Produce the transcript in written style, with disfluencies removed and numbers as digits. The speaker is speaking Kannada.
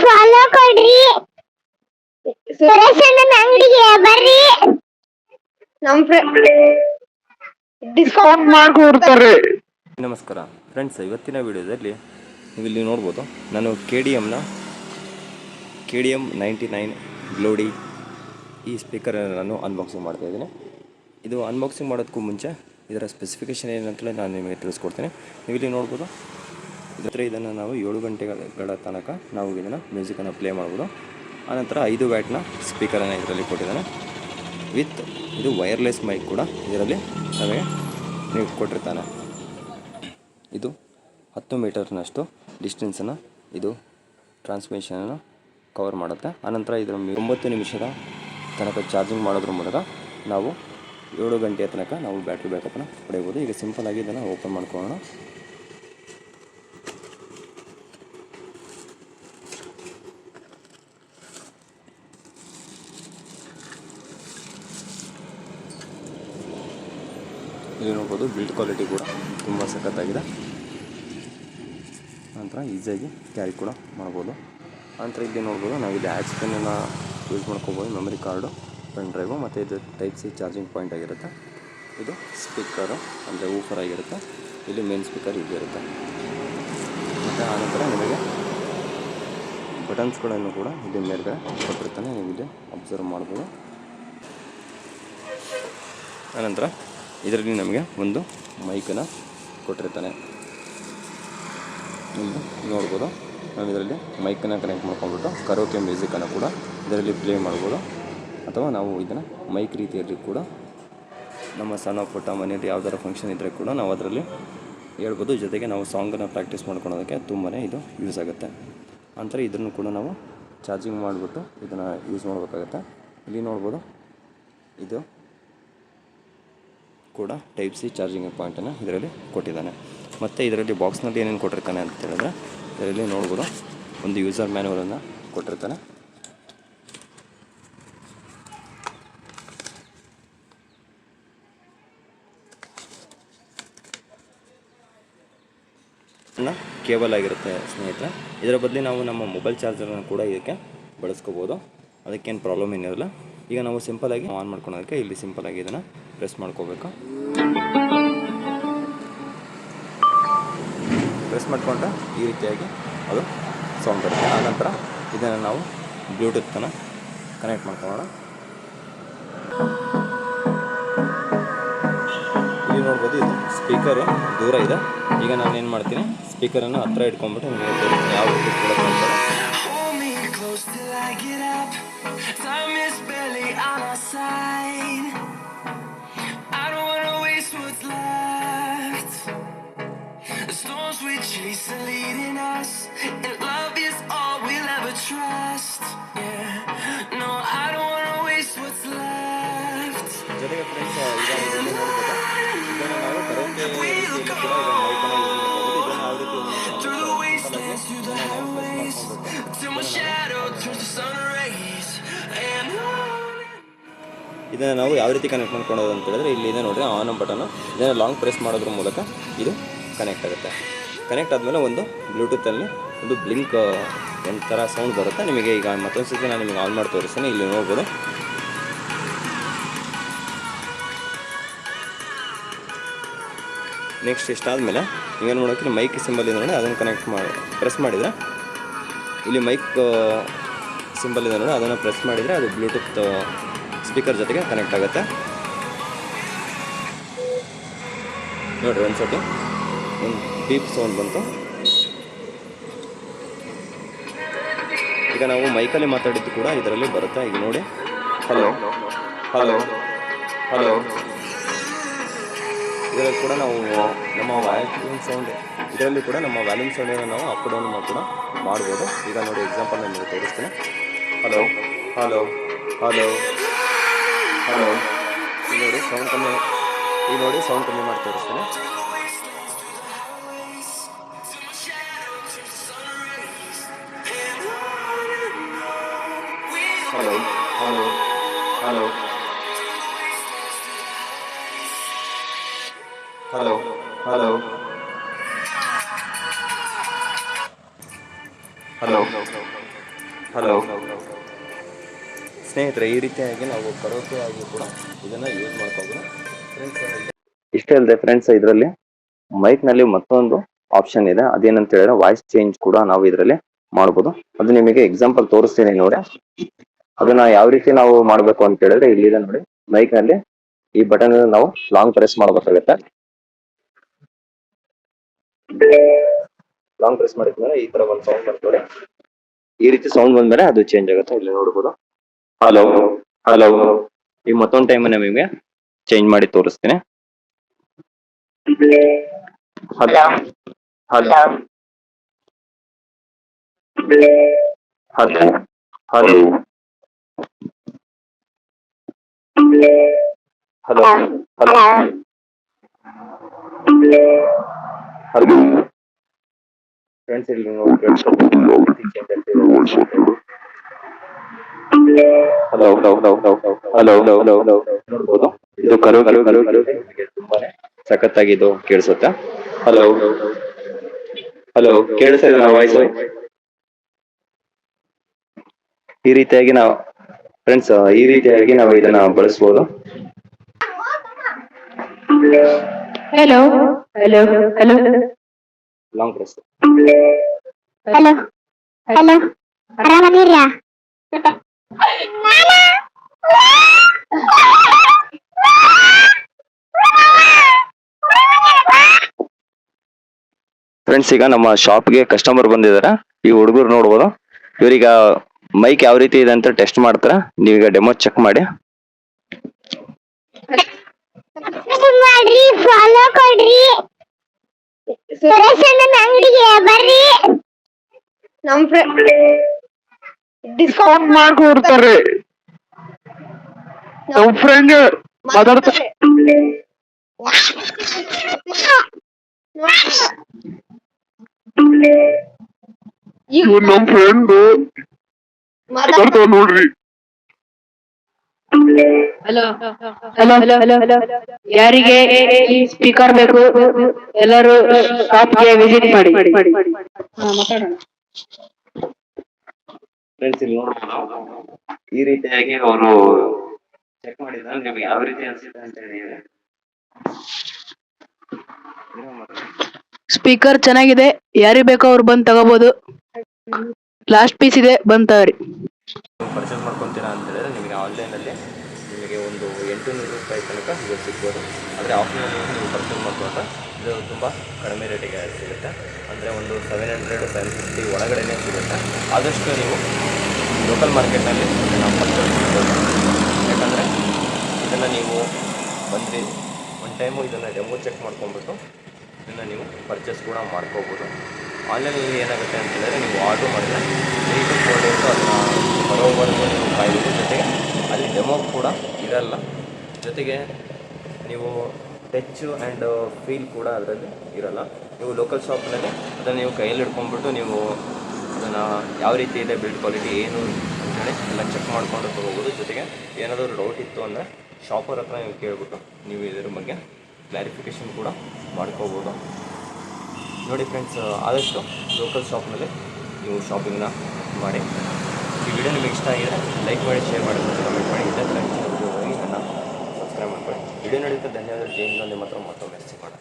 ಫಾಲೋ ಕೊಡ್ರಿ ಸುರೇಶಣ್ಣನ ಅಂಗಡಿಗೆ ಬರ್ರಿ ನಮ್ ಡಿಸ್ಕೌಂಟ್ ಮಾಡ್ಕೊಡ್ತಾರೆ. ನಮಸ್ಕಾರ ಫ್ರೆಂಡ್ಸ್, ಇವತ್ತಿನ ವಿಡಿಯೋದಲ್ಲಿ ನೀವು ಇಲ್ಲಿ ನೋಡ್ಬೋದು, ನಾನು ಕೆ ಡಿ ಎಮ್ 99 ಗ್ಲೋಡಿ ಈ ಸ್ಪೀಕರನ್ನು ನಾನು ಅನ್ಬಾಕ್ಸಿಂಗ್ ಮಾಡ್ತಾಯಿದ್ದೀನಿ. ಇದು ಅನ್ಬಾಕ್ಸಿಂಗ್ ಮಾಡೋದಕ್ಕೂ ಮುಂಚೆ ಇದರ ಸ್ಪೆಸಿಫಿಕೇಷನ್ ಏನಂತಲೇ ನಾನು ನಿಮಗೆ ತಿಳಿಸ್ಕೊಡ್ತೀನಿ. ನೀವು ಇಲ್ಲಿ ನೋಡ್ಬೋದು, ಇದನ್ನು ನಾವು 7 ಗಂಟೆಗಳ ತನಕ ನಾವು ಇದನ್ನು ಮ್ಯೂಸಿಕನ್ನು ಪ್ಲೇ ಮಾಡ್ಬೋದು. ಆನಂತರ 5 ವ್ಯಾಟ್ನ ಸ್ಪೀಕರನ್ನು ಇದರಲ್ಲಿ ಕೊಟ್ಟಿದ್ದಾನೆ. ವಿತ್ ಇದು ವೈರ್ಲೆಸ್ ಮೈಕ್ ಕೂಡ ಇದರಲ್ಲಿ ನಮಗೆ ನೀವು ಕೊಟ್ಟಿರ್ತಾನೆ. ಇದು 10 ಮೀಟರ್ನಷ್ಟು ಡಿಸ್ಟೆನ್ಸನ್ನು ಇದು ಟ್ರಾನ್ಸ್ಮಿಷನನ್ನು ಕವರ್ ಮಾಡುತ್ತೆ. ಆನಂತರ ಇದರ 9 ನಿಮಿಷದ ತನಕ ಚಾರ್ಜಿಂಗ್ ಮಾಡೋದ್ರ ಮೂಲಕ ನಾವು 7 ಗಂಟೆಯ ತನಕ ನಾವು ಬ್ಯಾಟ್ರಿ ಬ್ಯಾಕಪ್ಪನ್ನು ಪಡೆಯಬಹುದು. ಈಗ ಸಿಂಪಲ್ಲಾಗಿ ಇದನ್ನು ಓಪನ್ ಮಾಡ್ಕೊಳ್ಳೋಣ. ಇಲ್ಲಿ ನೋಡ್ಬೋದು, ಬಿಲ್ಡ್ ಕ್ವಾಲಿಟಿ ಕೂಡ ತುಂಬ ಸಖತ್ತಾಗಿದೆ. ನಂತರ ಈಸಿಯಾಗಿ ಕ್ಯಾರಿ ಕೂಡ ಮಾಡ್ಬೋದು. ನಂತರ ಇಲ್ಲಿ ನೋಡ್ಬೋದು, ನಾವು ಇಲ್ಲಿ ಆ್ಯಚ್ ಪೆನ್ನನ್ನು ಯೂಸ್ ಮಾಡ್ಕೋಬೋದು. ಮೆಮರಿ ಕಾರ್ಡು, ಪೆನ್ ಡ್ರೈವು ಮತ್ತು ಇದು ಟೈಪ್ ಸಿ ಚಾರ್ಜಿಂಗ್ ಪಾಯಿಂಟ್ ಆಗಿರುತ್ತೆ. ಇದು ಸ್ಪೀಕರು ಅಂದರೆ ಊಫರ್ ಆಗಿರುತ್ತೆ. ಇಲ್ಲಿ ಮೇನ್ ಸ್ಪೀಕರ್ ಇಲ್ಲಿ ಇರುತ್ತೆ. ಮತ್ತು ಆನಂತರ ನಿಮಗೆ ಬಟನ್ಸ್ಗಳನ್ನು ಕೂಡ ಇಲ್ಲಿ ಮೇಲ್ಗಡೆ ಕೊಟ್ಟಿರ್ತಾನೆ, ನೀವು ಇಲ್ಲಿ ಅಬ್ಸರ್ವ್ ಮಾಡ್ಬೋದು. ಆನಂತರ ಇದರಲ್ಲಿ ನಮಗೆ ಒಂದು ಮೈಕನ್ನು ಕೊಟ್ಟಿರ್ತಾನೆ. ಇಲ್ಲಿ ನೋಡ್ಬೋದು, ನಾವು ಇದರಲ್ಲಿ ಮೈಕನ್ನು ಕನೆಕ್ಟ್ ಮಾಡ್ಕೊಂಡ್ಬಿಟ್ಟು ಕರೋಕೆ ಮ್ಯೂಸಿಕನ್ನು ಕೂಡ ಇದರಲ್ಲಿ ಪ್ಲೇ ಮಾಡ್ಬೋದು. ಅಥವಾ ನಾವು ಇದನ್ನು ಮೈಕ್ ರೀತಿಯಲ್ಲಿ ಕೂಡ ನಮ್ಮ ಸಣ್ಣ ಪುಟ್ಟ ಮನೆಯಲ್ಲಿ ಯಾವ್ದಾರ ಫಂಕ್ಷನ್ ಇದ್ದರೆ ಕೂಡ ನಾವು ಅದರಲ್ಲಿ ಹೇಳ್ಬೋದು. ಜೊತೆಗೆ ನಾವು ಸಾಂಗನ್ನು ಪ್ರಾಕ್ಟೀಸ್ ಮಾಡ್ಕೊಳೋದಕ್ಕೆ ತುಂಬಾ ಇದು ಯೂಸ್ ಆಗುತ್ತೆ. ನಂತರ ಇದನ್ನು ಕೂಡ ನಾವು ಚಾರ್ಜಿಂಗ್ ಮಾಡಿಬಿಟ್ಟು ಇದನ್ನು ಯೂಸ್ ಮಾಡಬೇಕಾಗುತ್ತೆ. ಇಲ್ಲಿ ನೋಡ್ಬೋದು, ಇದು ಕೂಡ ಟೈಪ್ ಸಿ ಚಾರ್ಜಿಂಗ್ ಪಾಯಿಂಟನ್ನು ಇದರಲ್ಲಿ ಕೊಟ್ಟಿದ್ದಾನೆ. ಮತ್ತು ಇದರಲ್ಲಿ ಬಾಕ್ಸ್ನಲ್ಲಿ ಏನೇನು ಕೊಟ್ಟಿರ್ತಾನೆ ಅಂತ ಹೇಳಿದ್ರೆ, ಇದರಲ್ಲಿ ನೋಡ್ಬೋದು, ಒಂದು ಯೂಸರ್ ಮ್ಯಾನ್ಯುವಲನ್ನು ಕೊಟ್ಟಿರ್ತಾನೆ. ಕೇಬಲ್ ಆಗಿರುತ್ತೆ ಸ್ನೇಹಿತರೆ. ಇದರ ಬದಲು ನಾವು ನಮ್ಮ ಮೊಬೈಲ್ ಚಾರ್ಜರನ್ನು ಕೂಡ ಇದಕ್ಕೆ ಬಳಸ್ಕೋಬೋದು. ಅದಕ್ಕೇನು ಪ್ರಾಬ್ಲಮ್ ಏನಿರಲ್ಲ. ಈಗ ನಾವು ಸಿಂಪಲಾಗಿ ಆನ್ ಮಾಡ್ಕೊಳೋದಕ್ಕೆ ಇಲ್ಲಿ ಸಿಂಪಲಾಗಿ ಇದನ್ನು ಪ್ರೆಸ್ ಮಾಡ್ಕೋಬೇಕು. ಪ್ರೆಸ್ ಮಾಡಿಕೊಂಡ್ರೆ ಈ ರೀತಿಯಾಗಿ ಅದು ಸೌಂಡ್ ಬರುತ್ತೆ. ಆನಂತರ ಇದನ್ನು ನಾವು ಬ್ಲೂಟೂತನ್ನು ಕನೆಕ್ಟ್ ಮಾಡ್ಕೊಳ್ಳೋಣ. ಇಲ್ಲಿ ನೋಡ್ಬೋದು, ಇದು ಸ್ಪೀಕರು ದೂರ ಇದೆ. ಈಗ ನಾನು ಏನು ಮಾಡ್ತೀನಿ, ಸ್ಪೀಕರನ್ನು ಹತ್ರ ಇಟ್ಕೊಂಡ್ಬಿಟ್ಟು ನಿಮಗೆ ತೋರಿಸ್ತೀನಿ ಯಾವ ರೀತಿ ಕೊಡೋದು ಅಂತಾರೆ. ಜೊತೆಗೆ ಫ್ರೆಂಡ್ಸ್, ಈಗ ಇದನ್ನು ನೋಡ್ಬೋದು, ಇದನ್ನು ನಾವು ಕರೋಕೆ ರೀತಿಯಲ್ಲಿ ಕೂಡ ಇದನ್ನು ಮೈಕನ್ನು ಯೂಸ್ ಮಾಡ್ಬೋದು. ಇದನ್ನು ಯಾವ ರೀತಿ ಇದನ್ನು ನಾವು ಯಾವ ರೀತಿ ಕನೆಕ್ಟ್ ಮಾಡ್ಕೊಳ್ಳೋದು ಅಂತ ಹೇಳಿದ್ರೆ, ಇಲ್ಲಿ ಇದೆ ನೋಡಿರಿ ಆನ್ ಬಟನ್ನು. ಇದನ್ನು ಲಾಂಗ್ ಪ್ರೆಸ್ ಮಾಡೋದ್ರ ಮೂಲಕ ಇದು ಕನೆಕ್ಟ್ ಆಗುತ್ತೆ. ಕನೆಕ್ಟ್ ಆದಮೇಲೆ ಒಂದು ಬ್ಲೂಟೂತಲ್ಲಿ ಒಂದು ಬ್ಲಿಂಕ್ ಒಂಥರ ಸೌಂಡ್ ಬರುತ್ತೆ. ನಿಮಗೆ ಈಗ ಮತ್ತೊಂದು ಸತಿ ನಾನು ನಿಮಗೆ ಆನ್ ಮಾಡಿ ತೋರಿಸ್ತೀನಿ. ಇಲ್ಲಿ ನೋಡ್ಬೋದು, ನೆಕ್ಸ್ಟ್ ಇಷ್ಟಾದಮೇಲೆ ನೀವೇನು ಮಾಡೋಕ್ಕೆ ಮೈಕ್ ಸಿಂಬಲ್ ಇದೆ ನೋಡಿ, ಅದನ್ನು ಕನೆಕ್ಟ್ ಮಾಡಿ ಪ್ರೆಸ್ ಮಾಡಿದರೆ ಇಲ್ಲಿ ಮೈಕ್ ಸಿಂಬಲ್ ಇದೆ ನೋಡಿ, ಅದನ್ನು ಪ್ರೆಸ್ ಮಾಡಿದರೆ ಅದು ಬ್ಲೂಟೂತ್ ಸ್ಪೀಕರ್ ಜೊತೆಗೆ ಕನೆಕ್ಟ್ ಆಗುತ್ತೆ. ನೋಡಿರಿ, ಒಂದು ಸತಿ ಒಂದು ಬೀಪ್ ಸೌಂಡ್ ಬಂತು. ಈಗ ನಾವು ಮೈಕಲ್ಲಿ ಮಾತಾಡಿದ್ದು ಕೂಡ ಇದರಲ್ಲಿ ಬರುತ್ತೆ. ಈಗ ನೋಡಿ, ಹಲೋ ಹಲೋ ಹಲೋ. ಇದರಲ್ಲಿ ಕೂಡ ನಾವು ನಮ್ಮ ವ್ಯಾಲ್ಯೂಮ್ ಸೌಂಡ್ ಇದರಲ್ಲಿ ಕೂಡ ನಮ್ಮ ವ್ಯಾಲ್ಯೂಮ್ ಸೌಂಡನ್ನು ನಾವು ಅಪ್ ಡೌನ್ ಕೂಡ ಮಾಡ್ಬೋದು. ಈಗ ನೋಡಿ, ಎಕ್ಸಾಂಪಲ್ ನಾನು ನಿಮಗೆ ತೋರಿಸ್ತೀನಿ. Hello hello hello hello. ಈಗ ನೋಡಿ ಸೌಂಡ್ ಕಮ್ಮಿ, ಈಗ ನೋಡಿ ಸೌಂಡ್ ಕಮ್ಮಿ ಮಾಡಿ ತೋರಿಸ್ತೀನಿ. Hello hello hello hello hello hello hello ಸ್ನೇಹಿತರೆ, ಈ ರೀತಿಯಾಗಿ ನಾವು ಕರೋಕೆ ಆಗಿ ಕೂಡ ಇದನ್ನು ಯೂಸ್ ಮಾಡ್ಕೋಬೋದು ಫ್ರೆಂಡ್ಸ್. ಇಷ್ಟೇ ಅಲ್ಲದೆ ಫ್ರೆಂಡ್ಸ್, ಇದರಲ್ಲಿ ಮೈಕ್ನಲ್ಲಿ ಮತ್ತೊಂದು ಆಪ್ಷನ್ ಇದೆ. ಅದೇನಂತ ಹೇಳಿದ್ರೆ ವಾಯ್ಸ್ ಚೇಂಜ್ ಕೂಡ ನಾವು ಇದರಲ್ಲಿ ಮಾಡ್ಬೋದು. ಅದು ನಿಮಗೆ ಎಕ್ಸಾಂಪಲ್ ತೋರಿಸ್ತೀನಿ ನೋಡಿ. ಅದನ್ನ ಯಾವ ರೀತಿ ನಾವು ಮಾಡಬೇಕು ಅಂತ ಹೇಳಿದ್ರೆ, ಇಲ್ಲಿದೆ ನೋಡಿ, ಮೈಕ್ನಲ್ಲಿ ಈ ಬಟನ್ ನಾವು ಲಾಂಗ್ ಪ್ರೆಸ್ ಮಾಡಬೇಕಾಗುತ್ತೆ. ಲಾಂಗ್ ಪ್ರೆಸ್ ಮಾಡಿದ್ಮೇಲೆ ಈ ತರ ಒಂದು ಸೌಂಡ್ ಬರ್ತದೆ. ಈ ರೀತಿ ಸೌಂಡ್ ಬಂದ್ಮೇಲೆ ಅದು ಚೇಂಜ್ ಆಗುತ್ತೆ. ಇಲ್ಲಿ ನೋಡ್ಬೋದು, ಹಲೋ ಹಲೋ. ಈಗ ಮತ್ತೊಂದು ಟೈಮ್ ನಿಮಗೆ ಚೇಂಜ್ ಮಾಡಿ ತೋರಿಸ್ತೀನಿ. Hello hello hello hello hello hello hello friends, ಇಲ್ಲಿ ನೋಡಿ hello hello hello hello hello hello ನೋಡ್ಬೋದು. ಇದು ತುಂಬಾನೇ ಸಖತ್ತಾಗಿ ಇದು ಕೇಳಿಸುತ್ತೆ. ಹಲೋ ಹಲೋ, ಕೇಳಿಸ್ತಾ ಇದೆ ನಾ ವಾಯ್ಸ್? ಈ ರೀತಿಯಾಗಿ ನಾವು ಫ್ರೆಂಡ್ಸ್, ಈ ರೀತಿಯಾಗಿ ನಾವು ಇದನ್ನ ಬಳಸ್ಬೋದು. Hello hello hello long press. Hello hello, ಆರಾಮದಿರಾ? ಫ್ರೆಂಡ್ಸ್, ಈಗ ನಮ್ಮ ಶಾಪ್ಗೆ ಕಸ್ಟಮರ್ ಬಂದಿದ್ದಾರೆ. ಈ ಹುಡುಗರು ನೋಡ್ಬೋದು. ಇವ್ರೀಗ ಮೈಕ್ ಯಾವ ರೀತಿ ಇದೆ ಅಂತ ಟೆಸ್ಟ್ ಮಾಡ್ತಾರೆ. ನೀವೀಗ ಡೆಮೋ ಚೆಕ್ ಮಾಡಿ. ಮಾಡ್ರಿ, ಫಾಲೋ ಕೊಡ್ರಿ, ಸುರೇಶ್ ಅಣ್ಣನ ಅಂಗಡಿಗೆ ಬರ್ರಿ. ನಮ್ ಡಿಸ್ಕೌಂಟ್ ಮಾಡ್ಕೊಡ್ತಾರೆ. ನಮ್ ಫ್ರೆಂಡ್ ಮಾತಾಡ್ತಾರೆ. ನಮ್ ಫ್ರೆಂಡ್ ಮಾತಾಡ್ತಾವ ನೋಡ್ರಿ. ಹಲೋ ಹಲೋ ಹಲೋ ಹಲೋ, ಯಾರಿಗೆ ಈ ಸ್ಪೀಕರ್ ಬೇಕು ಎಲ್ಲರೂ ಶಾಪ್ಗೆ ವಿಸಿಟ್ ಮಾಡಿ. ಮಾತಾಡೋಣ. ಫ್ರೆಂಡ್ಸ್, ಇಲ್ಲಿ ನೋಡ್ಬೋದು, ಈ ರೀತಿಯಾಗಿ ಅವರು ಚೆಕ್ ಮಾಡಿದ್ರೆ ನಿಮ್ಗೆ ಯಾವ ರೀತಿ ಅನ್ಸುತ್ತೆ ಅಂತ ಹೇಳಿದ್ರೆ, ಸ್ಪೀಕರ್ ಚೆನ್ನಾಗಿದೆ, ಯಾರಿಗೆ ಬೇಕೋ ಅವ್ರು ಬಂದು ತಗೋಬಹುದು. ಲಾಸ್ಟ್ ಪೀಸ್ ಇದೆ, ಬಂದ್ ತಗೋರಿ. ಪರ್ಚೇಸ್ ಮಾಡ್ಕೊತೀರಾ ಅಂತ ಹೇಳಿದ್ರೆ ನಿಮಗೆ ಆನ್ಲೈನಲ್ಲಿ ನಿಮಗೆ ಒಂದು 800 ರೂಪಾಯಿ ತನಕ ಇದು ಸಿಗ್ಬೋದು. ಆದರೆ ಆಫ್ಲೈನಲ್ಲಿ ನೀವು ಪರ್ಚೇಸ್ ಮಾಡ್ಕೊಂಡ್ರೆ ಇದು ತುಂಬ ಕಡಿಮೆ ರೇಟಿಗೆ ಸಿಗುತ್ತೆ. ಅಂದರೆ ಒಂದು 700 750 ಒಳಗಡೆನೇ ಸಿಗುತ್ತೆ. ಆದಷ್ಟು ನೀವು ಲೋಕಲ್ ಮಾರ್ಕೆಟ್ನಲ್ಲಿ ಇದನ್ನು ಪರ್ಚೇಸ್ ಮಾಡ್ಬೋದು. ಯಾಕಂದರೆ ಇದನ್ನು ನೀವು ಬಂದು ಒನ್ ಟೈಮು ಇದನ್ನು ಡೆಮೋ ಚೆಕ್ ಮಾಡ್ಕೊಂಡ್ಬಿಟ್ಟು ಇದನ್ನು ನೀವು ಪರ್ಚೇಸ್ ಕೂಡ ಮಾಡ್ಕೋಬೋದು. ಆನ್ಲೈನಲ್ಲಿ ಏನಾಗುತ್ತೆ ಅಂತ ಹೇಳಿದ್ರೆ, ನೀವು ಆರ್ಡ್ರ್ ಮಾಡಿದ್ರೆ 3 to 4 ಡೇಸು ಅದನ್ನು ಬರೋವರೆಗೂ ನೀವು ಕಾಯಬೇಕು. ಜೊತೆಗೆ ಅಲ್ಲಿ ಡೆಮೋ ಕೂಡ ಇರಲ್ಲ. ಜೊತೆಗೆ ನೀವು ಟಚ್ ಆ್ಯಂಡ್ ಫೀಲ್ ಕೂಡ ಅದರಲ್ಲಿ ಇರಲ್ಲ. ನೀವು ಲೋಕಲ್ ಶಾಪ್ನಲ್ಲಿ ಅದನ್ನು ನೀವು ಕೈಯಲ್ಲಿ ಹಿಡ್ಕೊಂಡ್ಬಿಟ್ಟು ನೀವು ಅದನ್ನು ಯಾವ ರೀತಿ ಇದೆ, ಬಿಲ್ಡ್ ಕ್ವಾಲಿಟಿ ಏನು ಅಂತೇಳಿ ಎಲ್ಲ ಚೆಕ್ ಮಾಡಿಕೊಂಡು ತೊಗೋಬೋದು. ಜೊತೆಗೆ ಏನಾದರೂ ಡೌಟ್ ಇತ್ತು ಅಂದರೆ ಶಾಪರ್ ಹತ್ರ ನೀವು ಕೇಳ್ಬಿಟ್ಟು ನೀವು ಇದರ ಬಗ್ಗೆ ಕ್ಲಾರಿಫಿಕೇಷನ್ ಕೂಡ ಮಾಡ್ಕೋಬೋದು. ನೋಡಿ ಫ್ರೆಂಡ್ಸ್, ಆದಷ್ಟು ಲೋಕಲ್ ಶಾಪ್ನಲ್ಲಿ ನೀವು ಶಾಪಿಂಗ್ನ ಮಾಡಿ. ಈ ವಿಡಿಯೋ ನಿಮಗೆ ಇಷ್ಟ ಆಗಿದೆ ಲೈಕ್ ಮಾಡಿ, ಶೇರ್ ಮಾಡಿ ಮತ್ತು ಕಮೆಂಟ್ ಮಾಡಿ. ಇದೇ ಥರ ಹೆಚ್ಚಿನ ವಿಡಿಯೋಗಾಗಿ ನನ್ನ ಸಬ್ಸ್ಕ್ರೈಬ್ ಮಾಡ್ಕೊಳ್ಳಿ. ವಿಡಿಯೋ ನೋಡಿದ್ದಕ್ಕೆ ಧನ್ಯವಾದ. ಜೈ ಹಿಂದ್. ನಿಮ್ಮ ಹತ್ರ ಮತ್ತೊಮ್ಮೆ ಸಿಗೋಣ.